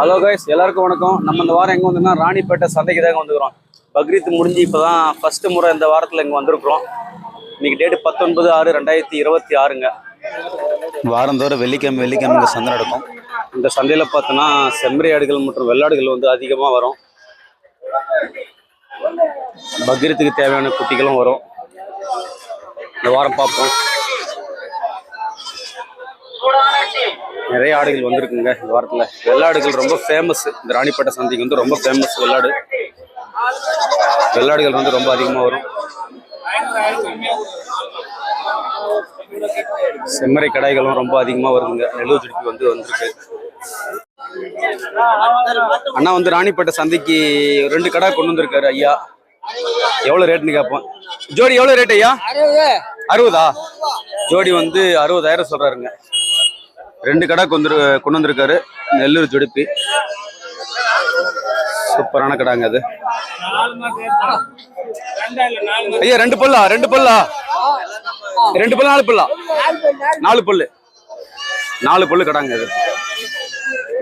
Hello guys, எல்லாருக்கும் வணக்கம். நம்ம இந்த வாரம் எங்கே வந்தோம்னா ராணிப்பேட்டை சந்தைக்கு தாங்க வந்துக்கிறோம். பக்ரீத் முடிஞ்சு இப்போ தான் ஃபஸ்ட்டு முறை இந்த வாரத்தில் இங்கே வந்திருக்கிறோம். இன்னைக்கு டேட்டு 19/6/2026ங்க. வாரந்தோறும் வெள்ளிக்கிழமை இந்த சந்தை நடக்கும். இந்த சந்தையில் பார்த்தோன்னா செம்மறி ஆடுகள் மற்றும் வெள்ளாடுகள் வந்து அதிகமாக வரும். பக்ரீத்துக்கு தேவையான குட்டிகளும் வரும். இந்த வாரம் பார்ப்போம். நிறைய ஆடுகள் வந்திருக்குங்க இந்த வாரத்தில். வெள்ளாடுகள் ரொம்ப ஃபேமஸ். இந்த ராணிப்பேட்டை சந்தைக்கு வந்து ரொம்ப ஃபேமஸ் வெள்ளாடுகள் வந்து ரொம்ப அதிகமாக வரும். செம்மறி கடாய்களும் ரொம்ப அதிகமாக வருதுங்க. நெல்லூர் ஜுடிப்பி வந்திருக்கு. அண்ணா வந்து ராணிப்பேட்டை சந்தைக்கு 2 கடை கொண்டு வந்திருக்காரு ஐயா. எவ்வளோ ரேட்னு கேட்போம். ஜோடி எவ்வளோ ரேட் ஐயா? 60. ஜோடி வந்து 60,000 சொல்றாருங்க. 2 கடை கொண்டு வந்திருக்காரு. நெல்லூர் ஜுடிப்பி சூப்பரான கடாங்க அது. ஐயா 2 பல்லா 4 பல்லா 4 பல்லு கடாங்க அது.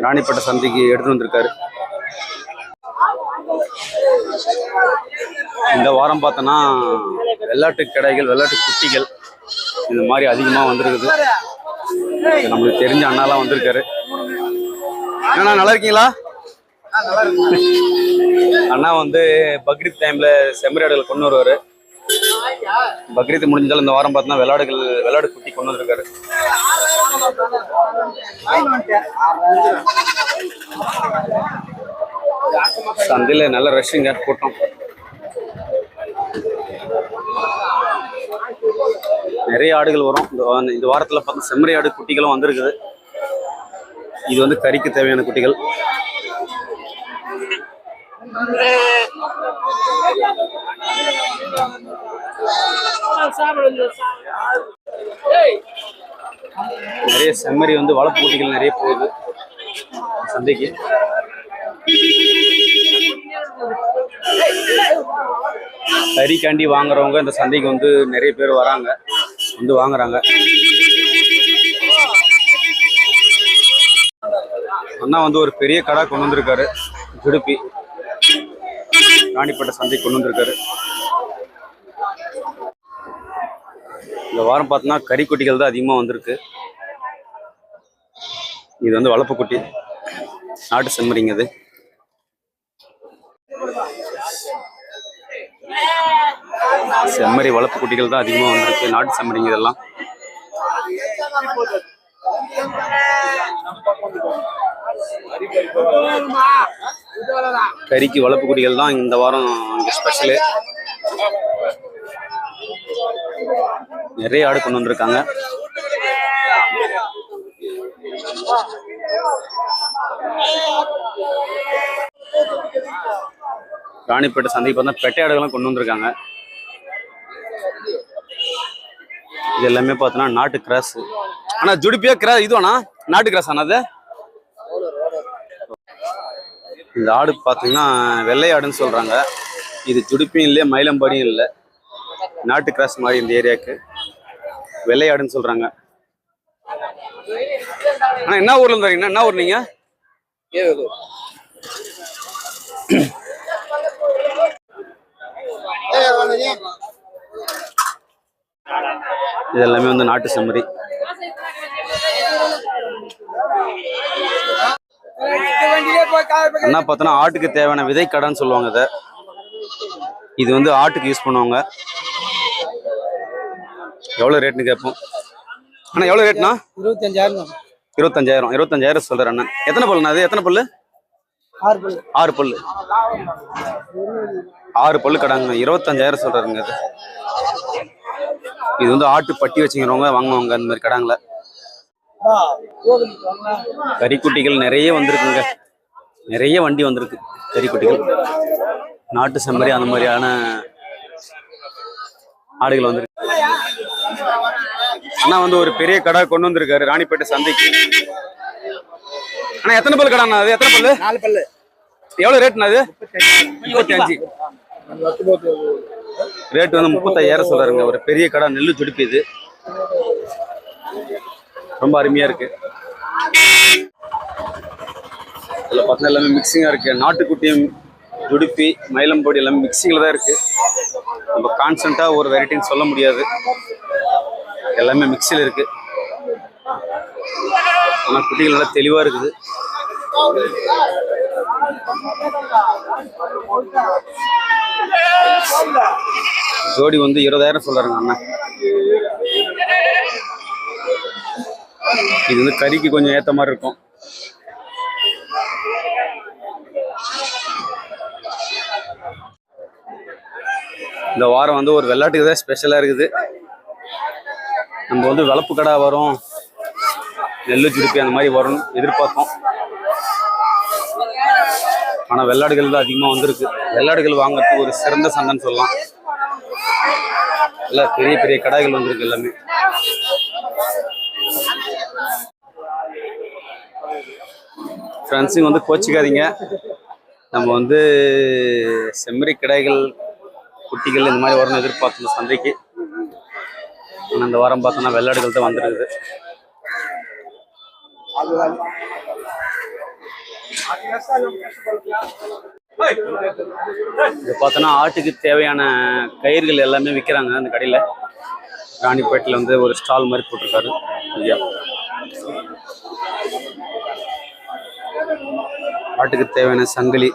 ராணிப்பேட்டை சந்தைக்கு எடுத்து வந்திருக்காரு. இந்த வாரம் பார்த்தோன்னா வெள்ளாட்டு கடைகள், வெள்ளாட்டு குட்டிகள் இந்த மாதிரி அதிகமாக வந்திருக்குது. நம்மளுக்கு தெரிஞ்ச அண்ணாலாம் வந்திருக்காரு. அண்ணா நல்லா இருக்கீங்களா? அண்ணா வந்து பக்ரீத் டைம்ல செம்மறி ஆடுகள் கொண்டு வருவாரு. பக்ரீத் முடிஞ்சாலும் இந்த வாரம் பார்த்தோன்னா வெள்ளாடு குட்டி கொண்டு வந்திருக்காரு. சந்தையில நல்ல ரஷ்ஷுங்க, கூட்டம். நிறைய ஆடுகள் வரும். இந்த வாரத்தில் பார்த்தா செம்மறி ஆடு குட்டிகளும் வந்திருக்குது. இது வந்து கறிக்கு தேவையான குட்டிகள். நிறைய செம்மறி வந்து வளர்ப்பு குட்டிகள் நிறைய போகுது சந்தைக்கு. கறிக்காண்டி வாங்குறவங்க இந்த சந்தைக்கு வந்து நிறைய பேர் வராங்க, வந்து வாங்குறாங்க. அண்ணா வந்து ஒரு பெரிய கடை கொண்டு வந்திருக்காரு. ஜுடிப்பி ராணிப்பேட்டை சந்தைக்கு கொண்டு வந்திருக்காரு. இந்த வாரம் பார்த்தோன்னா கறிக்குட்டிகள் தான் அதிகமாக வந்திருக்கு. இது வந்து வளர்ப்பு குட்டி, நாட்டு செம்மறிங்க. அது செம்மறி வளர்ப்பு குட்டிகள் தான் அதிகமாக வந்திருக்கு. நாட்டு செம்மறிங்க இதெல்லாம். கறிக்கு வளர்ப்பு குட்டிகள் தான் இந்த வாரம் இங்கே ஸ்பெஷலு. நிறைய ஆடு கொண்டு வந்திருக்காங்க. ராணிப்பேட்டை சந்தைக்கு பார்த்தா பெட்டை ஆடுகள்லாம் கொண்டு வந்திருக்காங்க. இது எல்லாமே பார்த்தோன்னா நாட்டு கிராஸ். ஆனா ஜுடிப்பியா கிராஸ் இதுவானா நாட்டு கிராஸ் ஆனா? அது இந்த ஆடு பார்த்தீங்கன்னா வெள்ளை ஆடுன்னு சொல்றாங்க. இது ஜுடிப்பியும் இல்லை, மயிலம்பாடியும் இல்லை, நாட்டு கிராஸ் மாதிரி. இந்த ஏரியாவுக்கு வெள்ளை ஆடுன்னு சொல்றாங்க. ஆனா என்ன ஊர்ல இருந்து வரீங்க? என்ன ஊர் நீங்க? இது எல்லாமே வந்து நாட்டு செம்மறி. என்ன பார்த்தோன்னா ஆட்டுக்கு தேவையான விதை கடைன்னு சொல்லுவாங்க இதை. இது வந்து ஆட்டுக்கு யூஸ் பண்ணுவாங்க. எவ்வளோ ரேட்னு கேட்போம். அண்ணா எவ்வளோ ரேட்னா? 25,000 சொல்கிறேன் அண்ணன். எத்தனை பல்லுண்ணா அது? எத்தனை பல்லு? 6 பல்லு. 6 பல்லு கடாங்க. 25,000 சொல்கிறாருங்க. அது இது வந்து ஆட்டு பட்டி வச்சுக்கிறவங்க வாங்குவாங்க அந்த மாதிரி கடாங்கள. கறிக்குட்டிகள் நிறைய வந்திருக்குங்க. நிறைய வண்டி வந்திருக்கு கறிக்குட்டிகள். நாட்டு செம்மறி அந்த மாதிரியான ஆடுகள் வந்திருக்கு. அண்ணா வந்து ஒரு பெரிய கடை கொண்டு வந்திருக்காரு ராணிப்பேட்டை சந்தைக்கு. அண்ணா எத்தனை பல்லு கடாண்ணா அது? எத்தனை பல்லு? 4 பல்லு. எவ்வளவு ரேட்னா அது? 35. ரேட் வந்து 35,000 சொல்றாருங்க. ஒரு பெரிய கடை, நெல்லு ஜுடிப்பி. இது ரொம்ப அருமையா இருக்கு. இதில் பார்த்தா எல்லாமே மிக்சிங்காக இருக்குது. நாட்டுக்குட்டியும் துடுப்பி மயிலம்பொடி எல்லாமே மிக்சிங்கில் தான் இருக்குது. நம்ம கான்ஸ்டண்ட்டாக ஒரு வெரைட்டின்னு சொல்ல முடியாது, எல்லாமே மிக்சியில் இருக்குது. ஆனால் குட்டிகள் நல்லா தெளிவாக இருக்குது. ஜோடி வந்து 20,000 சொல்றாருங்க அண்ணன். இது வந்து கறிக்கு கொஞ்சம் ஏற்ற மாதிரி இருக்கும். இந்த வாரம் வந்து ஒரு வெள்ளாட்டுக்கு தான் ஸ்பெஷலாக இருக்குது. நம்ம வந்து வளர்ப்பு கடை வரும், நெல்லு சுடுப்பி அந்த மாதிரி வரும்னு எதிர்பார்த்தோம். ஆனால் வெள்ளாடுகள் தான் அதிகமாக வந்திருக்கு. வெள்ளாடுகள் வாங்குறதுக்கு ஒரு சிறந்த சந்தைன்னு சொல்லலாம். எல்லாம் பெரிய பெரிய கடாய்கள் வந்திருக்கு எல்லாமே. ஃப்ரெண்ட்ஸுங்க வந்து கோச்சிக்காதீங்க, நம்ம வந்து செம்மறி கடாய்கள் குட்டிகள் இந்த மாதிரி வரும்னு எதிர்பார்த்தோம் சந்தைக்கு. ஆனால் இந்த வாரம் பார்த்தோன்னா வெள்ளாடுகள் தான் வந்துருக்குது. இது பார்த்தோன்னா ஆட்டுக்கு தேவையான கயிறுகள் எல்லாமே விற்கிறாங்க அந்த கடையில். ராணிப்பேட்டில் வந்து ஒரு ஸ்டால் மாதிரி போட்டிருக்காரு ஐயா. ஆட்டுக்கு தேவையான சங்கிலி,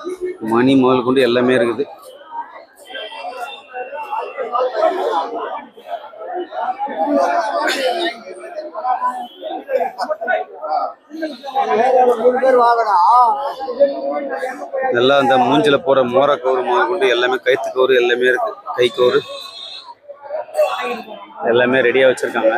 மணி முதல் கொண்டு எல்லாமே இருக்குது. இதெல்லாம் அந்த மூஞ்சில போற மோர கவுறு முதல் கொண்டு எல்லாமே, கைத்து கவுறு எல்லாமே இருக்கு. கை கவுறு எல்லாமே ரெடியா வச்சிருக்காங்க.